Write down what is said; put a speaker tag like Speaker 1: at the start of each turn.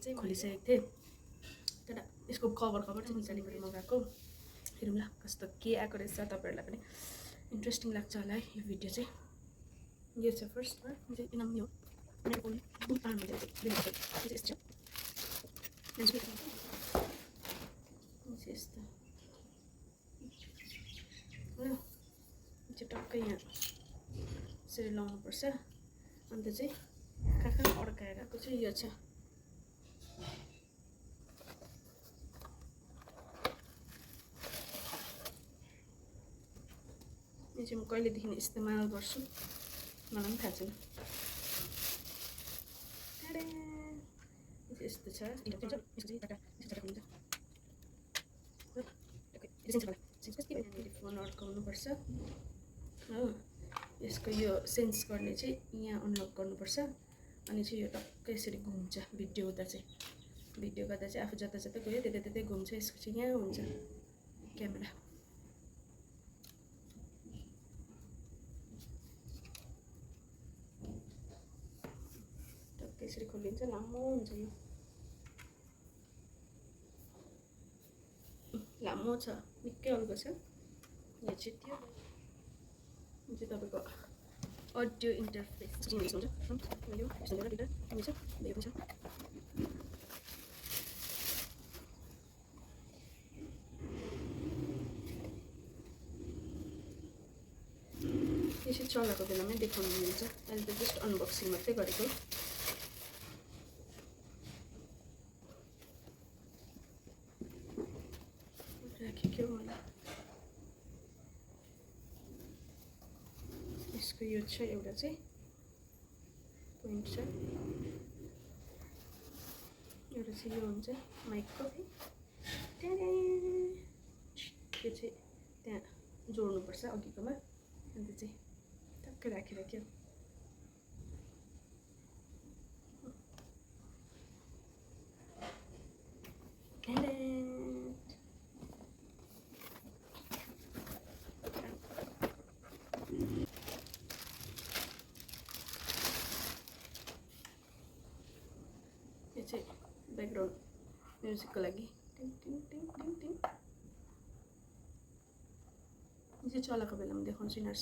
Speaker 1: चाहिँ खोलिसकेको थिएँ तर यसको कभर चाहिँ निकालेर मगाएको। हेरौँ ल कस्तो के आएको रहेछ, तपाईँहरूलाई पनि इन्ट्रेस्टिङ लाग्छ होला है यो भिडियो चाहिँ। यो छ फर्स्टमा एकदम यो यस्तो टक्कै यहाँ यसरी लाउनुपर्छ। अन्त चाहिँ कहाँ अड्काएर आएको चाहिँ यो छ। यो चाहिँ म कहिलेदेखि इस्तेमाल गर्छु मलाई पनि थाहा छैन। यस्तो छ फोन अड्काउनुपर्छ हो। यसको यो सेन्स गर्ने चाहिँ यहाँ अनलक गर्नुपर्छ अनि चाहिँ यो टक्कै यसरी घुम्छ। भिडियो गर्दा चाहिँ आफू जता जता गयो त्यतै घुम्छ। यसको चाहिँ यहाँ हुन्छ क्यामेरा। टक्कै यसरी खोलिन्छ, लामो हुन्छ यो, लामो छ, निकै अल्गो छ। यो चाहिँ त्यो तपाईँको अडियो इन्टरफेस हुन्छ। यो चाहिँ चलाएको बेलामै देखाउनु मिल्छ। अहिले त जस्ट अनबक्सिङ मात्रै गरेको। राखेको मलाई यसको यो छ एउटा चाहिँ पोइन्ट छ, एउटा चाहिँ यो हुन्छ माइकको। यो चाहिँ त्यहाँ जोड्नुपर्छ अघिकोमा। अन्त चाहिँ टक्कै राखेर क्या यो चाहिँ ब्याकग्राउन्ड म्युजिकको लागि टिङ टिङ टिङ टिङ टिङ। यो चाहिँ चलाएको बेलामा देखाउँछु यिनीहरू।